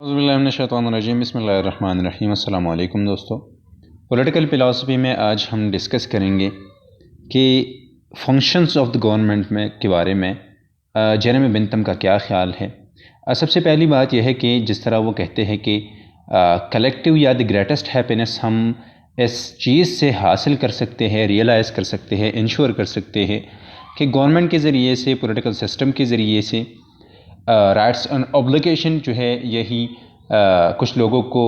औज़ुबिल्लाहिमिनश्शैतानिर्रजीम बिस्मिल्लाहिर्रहमानिर्रहीम। अस्सलामु अलैकुम दोस्तों, पॉलिटिकल फ़िलासफ़ी में आज हम डिस्कस करेंगे कि फंक्शंस ऑफ द गवर्नमेंट में के बारे में जेरेमी बेंथम का क्या ख़्याल है। सबसे पहली बात यह है कि जिस तरह वो कहते हैं कि कलेक्टिव या द ग्रेटेस्ट हैप्पीनेस हम इस चीज़ से हासिल कर सकते हैं, रियलाइज़ कर सकते हैं, इंश्योर कर सकते हैं कि गवर्नमेंट के ज़रिए से, पॉलिटिकल सिस्टम के ज़रिए से राइट्स एंड ऑब्लिगेशन जो है यही कुछ लोगों को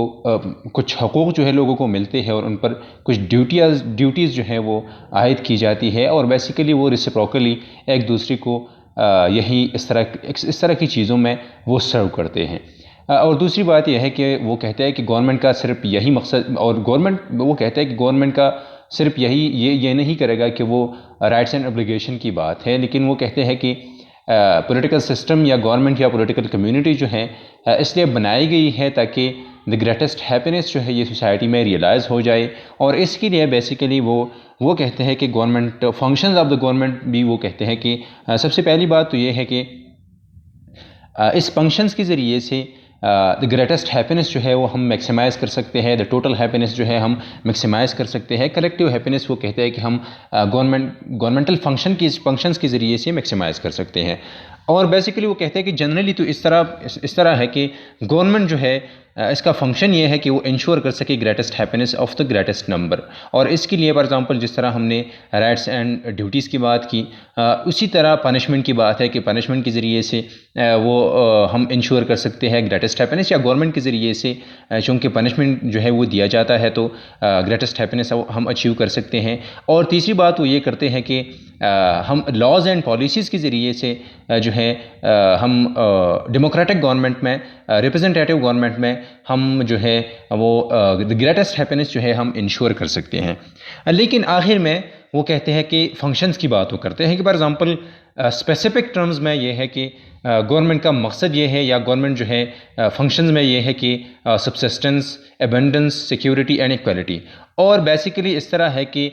कुछ हकूक़ जो है लोगों को मिलते हैं और उन पर कुछ ड्यूटीज़ जो है वो आयद की जाती है और बेसिकली वो रेसिप्रोकली एक दूसरे को यही इस तरह की चीज़ों में वो सर्व करते हैं। और दूसरी बात यह है कि वो कहते हैं कि गवर्नमेंट का सिर्फ यही मकसद, और वो कहते हैं कि गवर्नमेंट का सिर्फ ये नहीं करेगा कि वो राइट्स एंड ऑब्लिगेशन की बात है, लेकिन वो कहते हैं कि पॉलिटिकल सिस्टम या गवर्नमेंट या पॉलिटिकल कम्युनिटी जो है इसलिए बनाई गई है ताकि द ग्रेटेस्ट हैप्पीनेस जो है ये सोसाइटी में रियलाइज़ हो जाए। और इसके लिए बेसिकली वो कहते हैं कि government functions of the government भी वो कहते हैं कि सबसे पहली बात तो ये है कि इस फंक्शंस के ज़रिए से द ग्रेटेस्ट हैप्पीनेस जो है वो हम मैक्सिमाइज़ कर सकते हैं, द टोटल हैप्पीनेस जो है हम मैक्सिमाइज़ कर सकते हैं। कलेक्टिव हैप्पीनेस वो कहते हैं कि हम गवर्नमेंटल फंक्शंस के ज़रिए से मैक्सिमाइज़ कर सकते हैं। और बेसिकली वो कहते हैं कि जनरली तो इस तरह है कि गवर्नमेंट जो है इसका फंक्शन ये है कि वो इंश्योर कर सके greatest happiness of the greatest number. और इसके लिए फॉर एग्जांपल जिस तरह हमने राइट्स एंड ड्यूटीज़ की बात की, उसी तरह पनिशमेंट की बात है कि पनिशमेंट के ज़रिए से वो हम इंश्योर कर सकते हैं ग्रेटेस्ट हैप्पीनेस, या गवर्नमेंट के ज़रिए से चूँकि पनिशमेंट जो है वो दिया जाता है तो ग्रेटेस्ट हैप्पीनेस हम अचीव कर सकते हैं। और तीसरी बात वो ये करते हैं कि हम लॉज एंड पॉलिसीज़ के ज़रिए से जो है हम डेमोक्रेटिक गवर्नमेंट में, रिप्रेजेंटेटिव गवर्नमेंट में हम जो है वो द ग्रेटेस्ट हैप्पीनेस जो है हम इंश्योर कर सकते हैं। लेकिन आखिर में वो कहते हैं कि फंक्शंस की बात वो करते हैं कि फॉर एग्जांपल स्पेसिफिक टर्म्स में ये है कि गवर्नमेंट का मकसद ये है या गवर्नमेंट जो है फंक्शंस में ये है कि subsistence, abundance, security and equality. और बेसिकली इस तरह है कि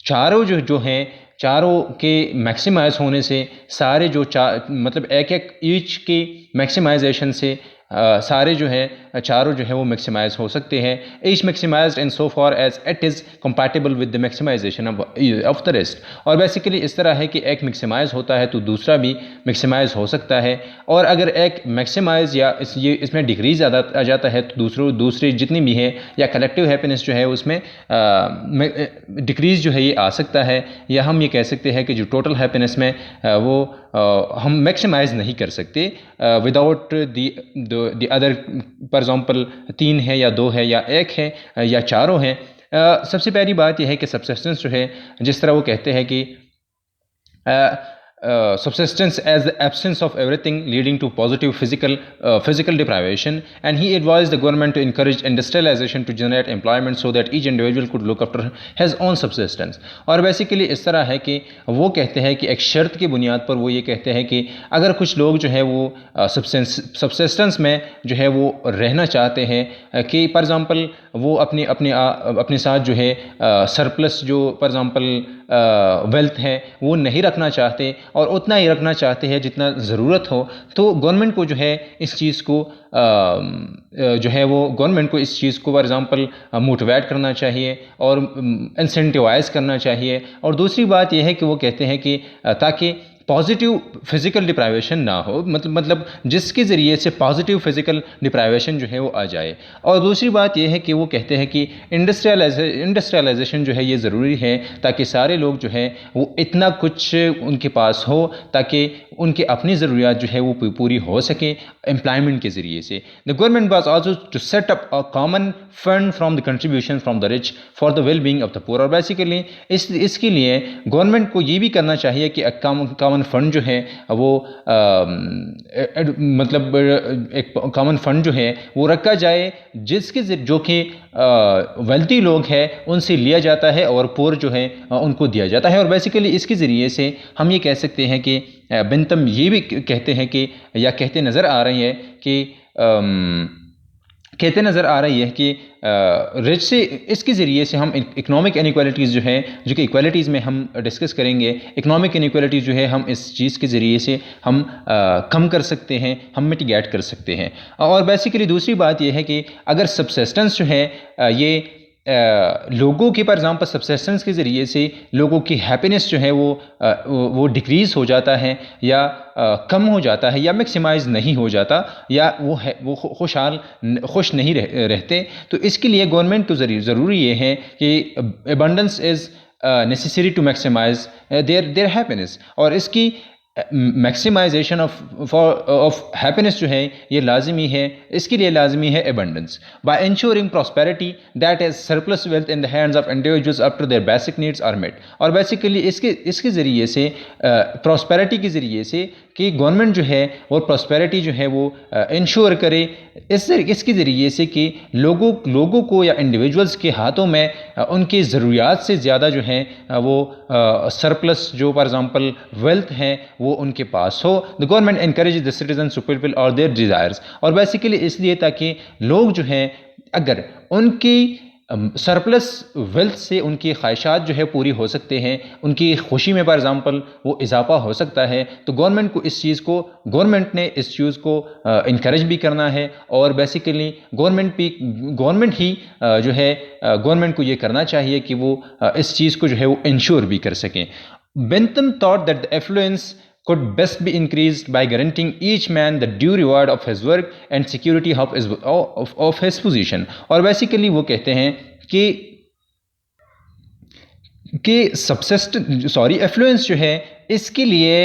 चारों जो हैं, चारों के मैक्सिमाइज होने से सारे मतलब एक ईच की मैक्सिमाइजेशन से सारे जो है चारों जो है वो मैक्सिमाइज हो सकते हैं। Each maximised in so far as it is compatible with the maximisation of the rest. और बेसिकली इस तरह है कि एक मैक्सिमाइज होता है तो दूसरा भी मैक्सिमाइज हो सकता है, और अगर एक मैक्सिमाइज या इसमें डिक्रीज आ जाता है तो दूसरी जितनी भी है या कलेक्टिव हैप्पीनेस जो है उसमें डिक्रीज जो है ये आ सकता है, या हम ये कह सकते हैं कि जो टोटल हैप्पीनेस में वो हम मैक्सिमाइज़ नहीं कर सकते without the other. For example 3 है या 2 है या 1 है या चारों हैं। सबसे पहली बात यह है कि सबसिस्टेंस जो है, जिस तरह वो कहते हैं कि subsistence as the absence of everything leading to positive physical deprivation, and he advised the government to encourage industrialization to generate employment so that each individual could look after his own subsistence। और basically इस तरह है कि वो कहते हैं कि एक शर्त की बुनियाद पर वो ये कहते हैं कि अगर कुछ लोग जो है वो सबसिस्टेंस में जो है वो रहना चाहते हैं कि फॉर एग्जांपल वो अपने साथ जो है सरप्लस जो फॉर एग्जांपल वेल्थ है वो नहीं रखना चाहते और उतना ही रखना चाहते हैं जितना ज़रूरत हो, तो गवर्नमेंट को जो है इस चीज़ को जो है वो गवर्नमेंट को इस चीज़ को फॉर एग्जांपल मोटिवेट करना चाहिए और इंसेंटिवाइज करना चाहिए। और दूसरी बात यह है कि वो कहते हैं कि ताकि पॉजिटिव फिज़िकल डिप्राइवेशन ना हो, मतलब जिसके ज़रिए से पॉजिटिव फिज़िकल डिप्राइवेशन जो है वो आ जाए। और दूसरी बात ये है कि वो कहते हैं कि इंडस्ट्रियलाइजेशन जो है ये ज़रूरी है ताकि सारे लोग जो है वो इतना कुछ उनके पास हो ताकि उनकी अपनी ज़रूरियात जो है वो पूरी हो सके एम्प्लॉयमेंट के ज़रिए से। The government was also to set up a common fund from the contribution from the rich for the well being of the poor. और बेसिकली इसके लिए गवर्नमेंट को ये भी करना चाहिए कि कॉमन फंड जो है वो मतलब एक कॉमन फंड जो है वो रखा जाए जिसके जो कि वेल्थी लोग हैं उनसे लिया जाता है और पुअर जो है उनको दिया जाता है। और बेसिकली इसके ज़रिए से हम ये कह सकते हैं कि बेंथम ये भी कहते हैं कि या कहते नज़र आ रही है कि कहते नज़र आ रही है कि रिच से इसके ज़रिए से हम इकोनॉमिक इनइक्वालिटीज़ जो है, जो कि इक्वालिटीज़ में हम डिस्कस करेंगे, इकोनॉमिक इनइक्वालिटीज़ जो है हम इस चीज़ के ज़रिए से हम कम कर सकते हैं, हम मिटिगेट कर सकते हैं। और बेसिकली दूसरी बात यह है कि अगर सबसिस्टेंस जो है ये लोगों के, फॉर एग्जांपल सबसिस्टेंस के ज़रिए से लोगों की हैप्पीनेस जो है वो डिक्रीज़ हो जाता है या कम हो जाता है या मैक्सिमाइज़ नहीं हो जाता या वो खुश नहीं रहते, तो इसके लिए गवर्नमेंट को ज़रूरी ये है कि abundance is necessary to maximise their happiness, और इसकी मैक्सिमाइजेशन ऑफ हैप्पीनेस जो है ये लाजमी है। इसके लिए लाजमी है abundance by ensuring prosperity that is surplus wealth in the hands of individuals up to their basic needs are met. और बेसिकली इसके ज़रिए से प्रॉस्पेरिटी के ज़रिए से कि गवर्नमेंट जो है वो प्रॉस्पेरिटी जो है वो इंश्योर करे इसके ज़रिए से कि लोगों को या इंडिविजुअल्स के हाथों में उनकी ज़रूरियात से ज़्यादा जो है वो सरप्लस जो फॉर एग्जांपल वेल्थ है वो उनके पास हो। The government encourage the citizen to fulfil all their desires, और बेसिकली इसलिए ताकि लोग जो हैं अगर उनकी सरप्लस वेल्थ से उनकी ख्वाहिशात जो है पूरी हो सकते हैं, उनकी खुशी में फॉर एग्जांपल वो इजाफा हो सकता है, तो गवर्नमेंट ने इस चीज़ को इनकरेज भी करना है। और बेसिकली गवर्नमेंट ही जो है गवर्नमेंट को ये करना चाहिए कि वो इस चीज़ को जो है वो इंश्योर भी कर सकें। Bentham thought that the affluence could best be increased by guaranteeing each man the due reward of his work and security of his position। और बेसिकली वो कहते हैं कि एफ्लुएंस जो है इसके लिए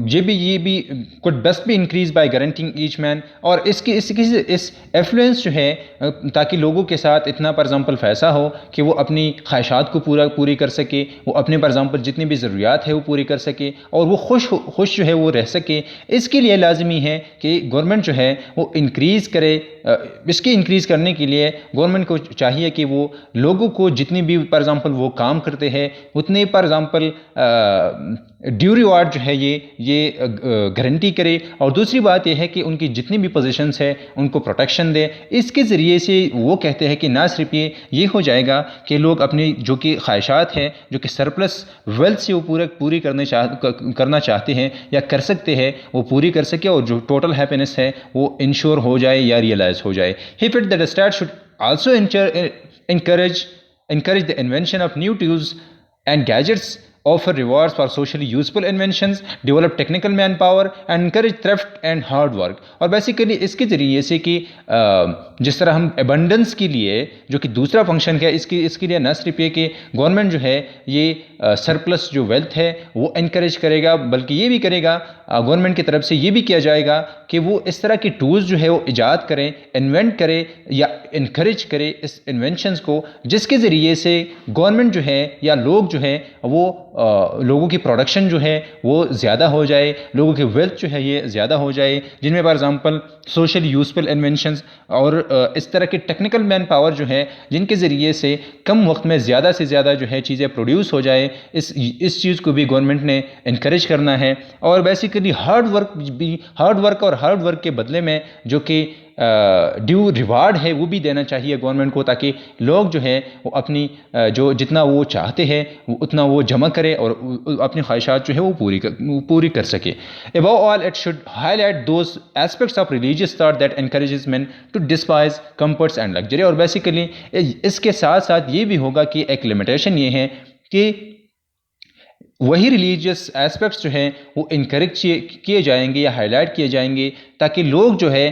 ये भी कुड बेस्ट भी increase by guaranteeing each man, और इस एफ्लुएंस जो है ताकि लोगों के साथ इतना फॉर एग्जांपल पैसा हो कि वो अपनी ख्वाहिशात को पूरी कर सके, वो अपने फॉर एग्जांपल जितनी भी ज़रूरियात है वो पूरी कर सके और वो खुश जो है वो रह सके। इसके लिए लाजमी है कि गवर्नमेंट जो है वो इंक्रीज़ करे। इसके इंक्रीज़ करने के लिए गवर्नमेंट को चाहिए कि वो लोगों को जितनी भी फॉर एग्जांपल वो काम करते हैं उतने फॉर एग्जांपल ड्यू रिवार्ड जो है ये गारंटी करे। और दूसरी बात यह है कि उनकी जितनी भी पोजीशंस है उनको प्रोटेक्शन दे। इसके ज़रिए से वो कहते हैं कि ना सिर्फ ये हो जाएगा कि लोग अपनी जो कि ख्वाहिशात है, जो कि सरप्लस वेल्थ से वो पूरी करना चाहते हैं या कर सकते हैं, वो पूरी कर सके और जो टोटल हैप्पीनेस है वो इंश्योर हो जाए या रियलाइज हो जाए। He felt that the state should also encourage the invention of new tools and gadgets, offer rewards for socially useful inventions, develop technical manpower and encourage thrift and hard work। और basically इसके ज़रिए से कि जिस तरह हम abundance के लिए जो कि दूसरा फंक्शन है इसके लिए न सिर्फ ये कि गवर्नमेंट जो है ये सरप्लस जो वेल्थ है वो इनकरेज करेगा, बल्कि ये भी करेगा गवर्नमेंट की तरफ से ये भी किया जाएगा कि वो इस तरह की टूल्स जो है वो ईजाद करें, इन्वेंट करे या इनकरेज करे इस इन्वेंशंस को, जिसके ज़रिए से गवर्नमेंट जो है या लोग जो है वो लोगों की प्रोडक्शन जो है वो ज़्यादा हो जाए, लोगों की वेल्थ जो है ये ज़्यादा हो जाए, जिनमें for example social useful inventions और इस तरह के टेक्निकल मैन पावर जो है जिनके ज़रिए से कम वक्त में ज़्यादा से ज़्यादा जो है चीज़ें प्रोड्यूस हो जाए, इस चीज़ को भी गवर्नमेंट ने इनकरेज करना है। और बेसिकली हार्ड वर्क के बदले में जो कि ड्यू रिवार्ड है वो भी देना चाहिए गवर्नमेंट को, ताकि लोग जो है वो अपनी जो जितना वो चाहते हैं वो उतना वो जमा करे और अपनी ख्वाहिशात जो है वो पूरी कर सके। Above all it should highlight those aspects of religious thought that encourages man to despise comforts and luxury. और बेसिकली इसके साथ साथ ये भी होगा कि एक लिमिटेशन ये है कि वही रिलीजियस एस्पेक्ट्स जो हैं वो इनकरेज किए जाएंगे या हाईलाइट किए जाएंगे ताकि लोग जो है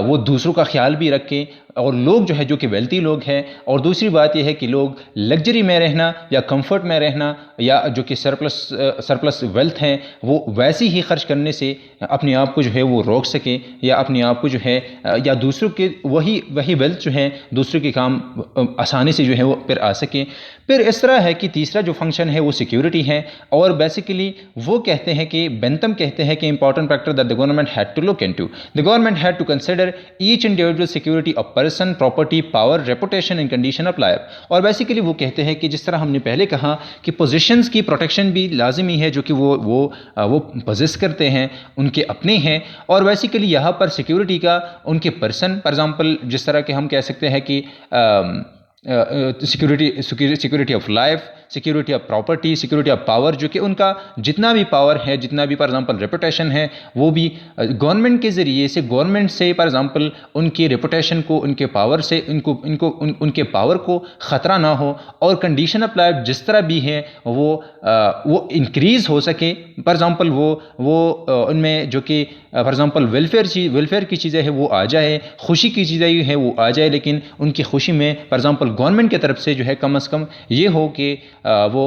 वो दूसरों का ख्याल भी रखें, और लोग जो है जो कि वेल्थी लोग हैं। और दूसरी बात यह है कि लोग लग्जरी में रहना या कंफर्ट में रहना या जो कि सरप्लस वेल्थ हैं वो वैसे ही खर्च करने से अपने आप को जो है वो रोक सके या अपने आप को जो है या दूसरों के वही वेल्थ जो है दूसरों के काम आसानी से जो है वो फिर आ सके। फिर इस तरह है कि तीसरा जो फंक्शन है वो सिक्योरिटी है। और बेसिकली वो कहते हैं कि बेंथम कहते हैं कि important factor that the government had to look into into. The government had to consider each individual security of person, property, power, reputation and condition of life. और बेसिकली वो कहते हैं कि जिस तरह हमने पहले कहा कि पोजीशंस की प्रोटेक्शन भी लाजमी है जो कि वो पोजेस करते हैं, उनके अपने हैं, और बेसिकली यहाँ पर सिक्योरिटी का उनके पर्सन, फॉर एग्जांपल जिस तरह के हम कह सकते हैं कि security of life, security of property, security of power, जो कि उनका जितना भी पावर है, जितना भी फॉर एग्जांपल रेपुटेशन है, वो भी गवर्नमेंट के ज़रिए से, गवर्नमेंट से फॉर एग्जांपल उनकी रेपुटेशन को, उनके पावर से उनके पावर को ख़तरा ना हो, और कंडीशन ऑफ लाइफ जिस तरह भी है वो इंक्रीज़ हो सके। फॉर एग्जांपल वो उनमें जो कि फॉर एग्जांपल वेलफेयर की चीज़ें हैं वो आ जाए, खुशी की चीज़ें हैं वो आ जाए, लेकिन उनकी खुशी में फॉर एग्जांपल गवर्नमेंट की तरफ से जो है कम से कम ये हो कि वो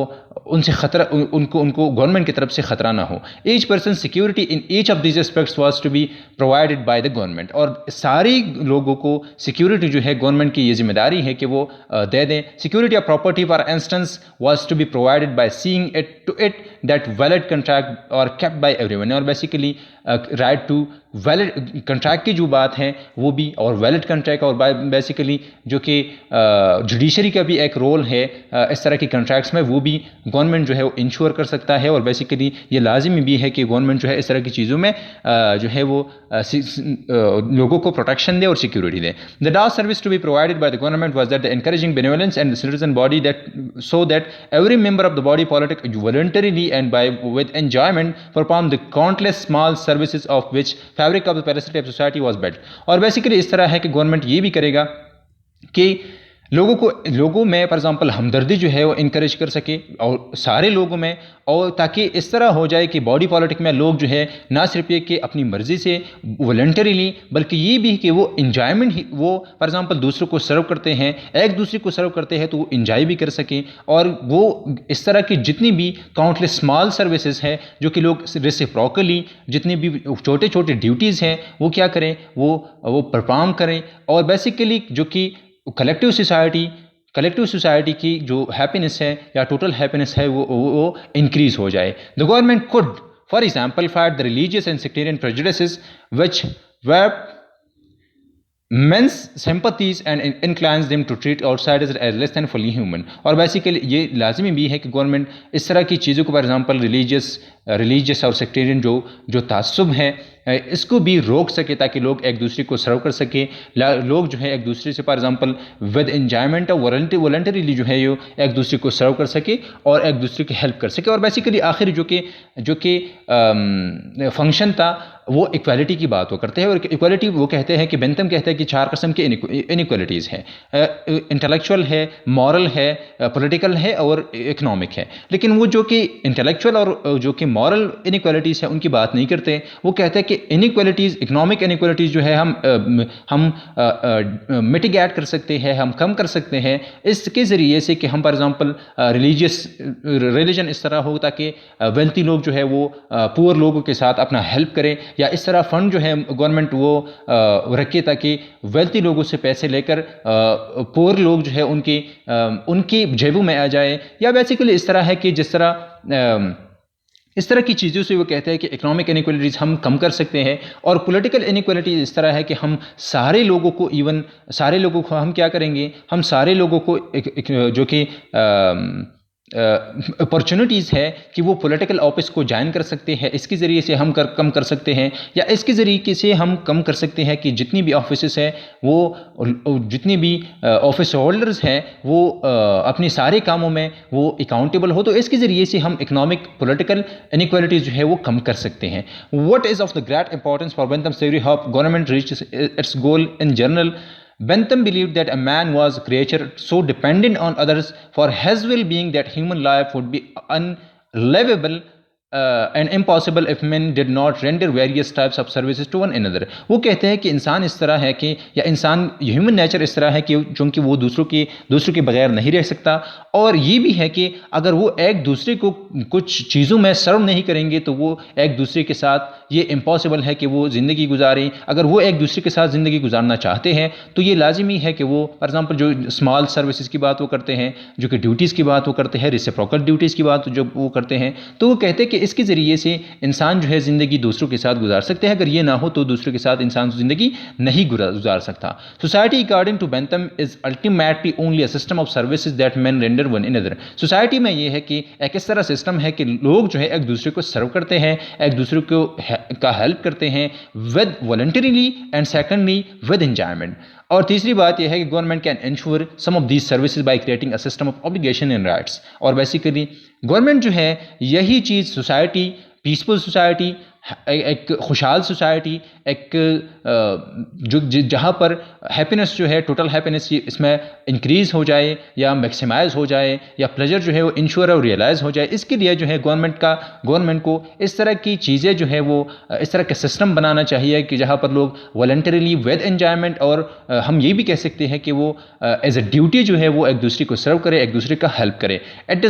उनसे खतरा, उनको गवर्नमेंट की तरफ से खतरा ना हो। Each person security in each of this aspects was to be provided by the government, और सारे लोगों को सिक्योरिटी जो है गवर्नमेंट की ये जिम्मेदारी है कि वो दे दें। Security of property for instance was to be provided by seeing it to it that valid contract और केप्ट बाय एवरीवन, और basically right to valid contract की जो बात है वो भी, और वैलिड कंट्रैक्ट, और बेसिकली जो कि जुडिशरी का भी एक रोल है इस तरह के कंट्रैक्ट्स में, वो भी गवर्नमेंट जो है वो इंश्योर कर सकता है, और बेसिकली ये लाजिमी भी है कि गवर्नमेंट जो है इस तरह की चीज़ों में जो है वो लोगों को प्रोटेक्शन दे और सिक्योरिटी दे। The last service to be provided by the government was that the encouraging benevolence and citizen body that so that every member of the body politic voluntarily and by with enjoyment perform the countless small services of which fabric of the parasitic society was built। और basically इस तरह है कि government ये भी करेगा कि लोगों में फॉर एग्जांपल हमदर्दी जो है वो इनकरेज कर सके, और सारे लोगों में, और ताकि इस तरह हो जाए कि बॉडी पॉलिटिक में लोग जो है ना सिर्फ ये कि अपनी मर्ज़ी से वॉलंटरीली, बल्कि ये भी कि वो इंजॉयमेंट ही, वो फॉर एग्जांपल दूसरों को सर्व करते हैं, एक दूसरे को सर्व करते हैं तो वो इंजॉय भी कर सकें, और वो इस तरह की जितनी भी काउंटलेस स्मॉल सर्विसेज है जो कि लोग रेसिप्रोकली जितनी भी छोटे छोटे ड्यूटीज़ हैं वो क्या करें, वो परफॉर्म करें, और बेसिकली जो कि कलेक्टिव सोसाइटी की जो हैप्पीनेस है या टोटल हैप्पीनेस है वो इंक्रीज हो जाए। The government could for example fight the religious and sectarian prejudices which were men's sympathies and inclines them to treat outsiders as less than fully human। और basically ये लाजमी भी है कि गवर्नमेंट इस तरह की चीज़ों को फॉर एग्जांपल रिलीजियस और सेक्टेरियन जो तासुब है इसको भी रोक सके, ताकि लोग एक दूसरे को सर्व कर सके, लोग जो है एक दूसरे से फॉर एग्जांपल विद एंजॉयमेंट और वॉलंटरीली जो है ये एक दूसरे को सर्व कर सके और एक दूसरे की हेल्प कर सके। और बेसिकली आखिर जो कि फंक्शन था वो इक्वालिटी की बात वो करते हैं, और इक्वालिटी वो कहते हैं कि बेंथम कहते हैं कि 4 किस्म की इनइक्वालिटीज़ हैं, इंटेलेक्चुअल है, मॉरल है, पॉलिटिकल है और इकोनॉमिक है। लेकिन वो जो कि इंटेलेक्चुअल और जो कि मॉरल इनइक्वालिटीज़ है उनकी बात नहीं करते। वो कहते हैं कि इनइक्वालिटीज़, इकोनॉमिक इनइक्वालिटीज़ जो है हम मिटिगेट कर सकते हैं, हम कम कर सकते हैं इसके ज़रिए से कि हम फॉर एग्जांपल रिलीजन इस तरह हो ताकि वेल्थी लोग जो है वो पुअर लोगों के साथ अपना हेल्प करें, या इस तरह फंड जो है गवर्नमेंट वो रखे ताकि वेल्थी लोगों से पैसे लेकर पुअर लोग जो है उनकी जेबों में आ जाए। या बेसिकली इस तरह है कि जिस तरह इस तरह की चीज़ों से वो कहते हैं कि इकोनॉमिक इनइक्वालिटीज़ हम कम कर सकते हैं, और पॉलिटिकल इनइक्वालिटीज़ इस तरह है कि हम सारे लोगों को हम क्या करेंगे, हम सारे लोगों को जो कि अपॉर्चुनिटीज़ है कि वो पॉलिटिकल ऑफिस को ज्वाइन कर सकते हैं, इसके ज़रिए से हम कम कर सकते हैं, या इसके ज़रिए से हम कम कर सकते हैं कि जितनी भी ऑफिस है वो जितनी भी ऑफिस होल्डर्स हैं वो अपने सारे कामों में वो अकाउंटेबल हो, तो इसके ज़रिए से हम इकोनॉमिक पॉलिटिकल इनइक्वालिटीज़ जो है वो कम कर सकते हैं। What is of the great importance for Bentham theory how government reaches it's goal in general. Bentham believed that a man was a creature so dependent on others for his well-being that human life would be unlivable and impossible if men did not render various types of services to one another। वो कहते हैं कि इंसान इस तरह है कि, या इंसान ह्यूमन नेचर इस तरह है कि चूँकि वो दूसरों के बगैर नहीं रह सकता, और ये भी है कि अगर वो एक दूसरे को कुछ चीज़ों में सर्व नहीं करेंगे तो वो एक दूसरे के साथ ये इम्पॉसिबल है कि वो ज़िंदगी गुजारें। अगर वो एक दूसरे के साथ ज़िंदगी गुजारना चाहते हैं तो ये लाजिमी है कि वो फॉर एग्जांपल जो स्मॉल सर्विसेज की बात वो करते हैं, जो कि ड्यूटीज़ की बात वो करते हैं, रेसिप्रोकल ड्यूटीज़ की बात जो वो करते हैं, तो वो कहते हैं कि इसके ज़रिए से इंसान जो है ज़िंदगी दूसरों के साथ गुजार सकते हैं। अगर ये ना हो तो दूसरों के साथ इंसान ज़िंदगी नहीं गुजार सकता। Society according to Bentham is ultimately only a system of services that man render one in other. Society में ये है कि एक इस तरह सिस्टम है कि लोग जो है एक दूसरे को सर्व करते हैं, एक दूसरे को का हेल्प करते हैं with voluntarily and secondly with enjoyment. और तीसरी बात यह है कि government can ensure some of these services by creating a system of obligation and rights. और बेसिकली गवर्नमेंट जो है यही चीज़ सोसाइटी, पीसफुल सोसाइटी, एक खुशहाल सोसाइटी, एक जो जहाँ पर हैप्पीनेस जो है, टोटल हैप्पीनेस इसमें इंक्रीज़ हो जाए या मैक्सिमाइज़ हो जाए या प्लेजर जो है वो इंश्योर और रियलाइज़ हो जाए, इसके लिए जो है गवर्नमेंट को इस तरह की चीज़ें जो है वो इस तरह के सिस्टम बनाना चाहिए कि जहाँ पर लोग वॉलंटरीली विद एंजॉयमेंट, और हम ये भी कह सकते हैं कि वो एज ए ड्यूटी जो है वो एक दूसरे को सर्व करे, एक दूसरे का हेल्प करे। It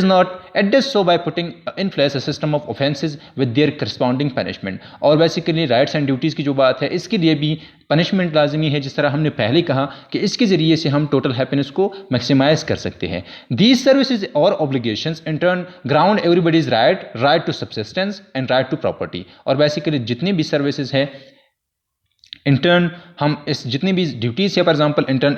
does so by putting in place a system of offences with their corresponding punishment. और बेसिकली राइट्स एंड ड्यूटीज़ की जो बात है इसके लिए भी पनिशमेंट लाजमी है, जिस तरह हमने पहले कहा कि इसके ज़रिए से हम टोटल हैप्पीनेस को मैक्सिमाइज कर सकते हैं। दीज सर्विसेज और obligations in turn ground everybody's right to subsistence and right to property. और बेसिकली जितनी भी सर्विसेज है इंटर्न, हम इस जितनी भी ड्यूटीज़ है फॉर एग्जांपल इंटर्न,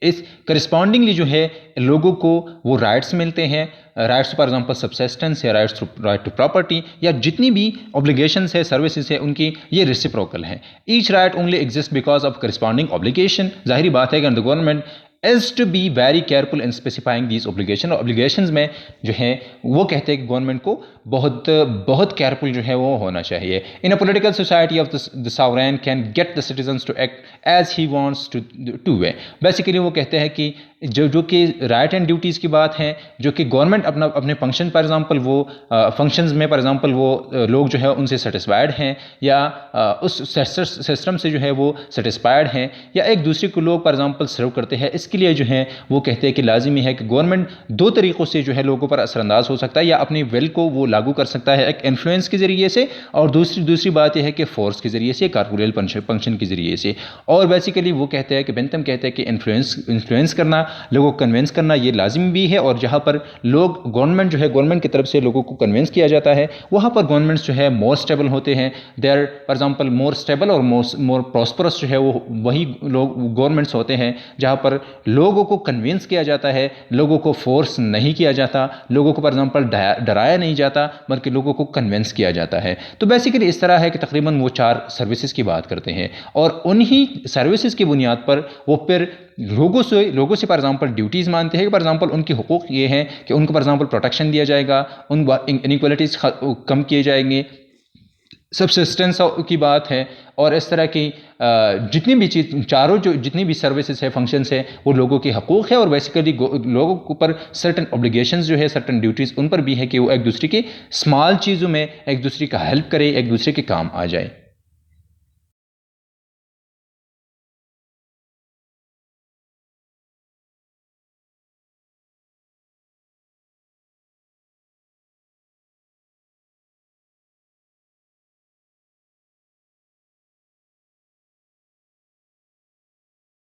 इस करस्पॉन्डिंगली जो है लोगों को वो राइट्स मिलते हैं, राइट्स फॉर एग्जांपल सब्सिस्टेंस या राइट टू प्रॉपर्टी, या जितनी भी ऑब्लिगेशंस है, सर्विसेज है उनकी, ये रेसिप्रोकल हैं। Each right only exist because of corresponding obligation. जाहिर बात है कि the government is to be very careful in specifying these obligations में जो है वो कहते हैं कि गवर्नमेंट को बहुत केयरफुल जो है वो होना चाहिए। In a political society of the sovereign can get the citizens to act as he wants to way. Basically वो कहते हैं कि जो कि राइट एंड ड्यूटीज़ की बात है, जो कि गवर्नमेंट अपने फंक्शन फॉर एग्जांपल वो फंक्शंस में फॉर एग्जांपल वो लोग जो है उनसे सेटिस्फाइड हैं या उस सिस्टम से जो है वो सेटिस्फाइड हैं या एक दूसरे को लोग फॉर एग्जांपल सर्व करते हैं, इसके लिए जो है वो कहते हैं कि लाजिमी है कि गवर्नमेंट दो तरीक़ों से जो है लोगों पर असरअंदाज हो सकता है, या अपनी विल को वो लागू कर सकता है एक इन्फ्लुएंस के ज़रिए से, और दूसरी बात यह है कि फोर्स के ज़रिए से, कारपोरियल फंक्शन के ज़रिए से। और बेसिकली वो कहते हैं कि बेंथम कहते हैं कि इन्फ्लुएंस करना, लोगों को कन्विंस करना ये लाजिम भी है, और जहाँ पर लोग गवर्नमेंट जो है गवर्नमेंट की तरफ से लोगों को कन्विंस किया जाता है वहाँ पर गवर्नमेंट्स जो है मोर स्टेबल होते हैं। They are for example more stable और मोर प्रॉस्परस जो है वो वही लोग गवर्नमेंट्स होते हैं जहाँ पर लोगों को कन्विंस किया जाता है, लोगों को फोर्स नहीं किया जाता, लोगों को फॉर एग्जांपल डराया नहीं जाता, बल्कि लोगों को कन्विंस किया जाता है। तो बेसिकली इस तरह है कि तकरीबन वो 4 सर्विसेज की बात करते हैं, और उन्हीं सर्विसेज की बुनियाद पर वो फिर लोगों से फॉर एग्जांपल ड्यूटीज़ मानते हैं कि फॉर एग्जांपल उनके हुकूक ये हैं कि उनको फॉर एग्जांपल प्रोटेक्शन दिया जाएगा, उन इनइक्वालिटीज़ कम किए जाएंगे, सब्सिस्टेंस की बात है, और इस तरह की जितनी भी चीज़ जितनी भी सर्विसेज है, फंक्शंस है, वो लोगों के हकूक़ है। और बेसिकली लोगों के ऊपर सर्टन ऑब्लिगेशंस जो है, सर्टन ड्यूटीज़ उन पर भी है कि वो एक दूसरे के स्मॉल चीज़ों में एक दूसरे का हेल्प करे, एक दूसरे के काम आ जाए।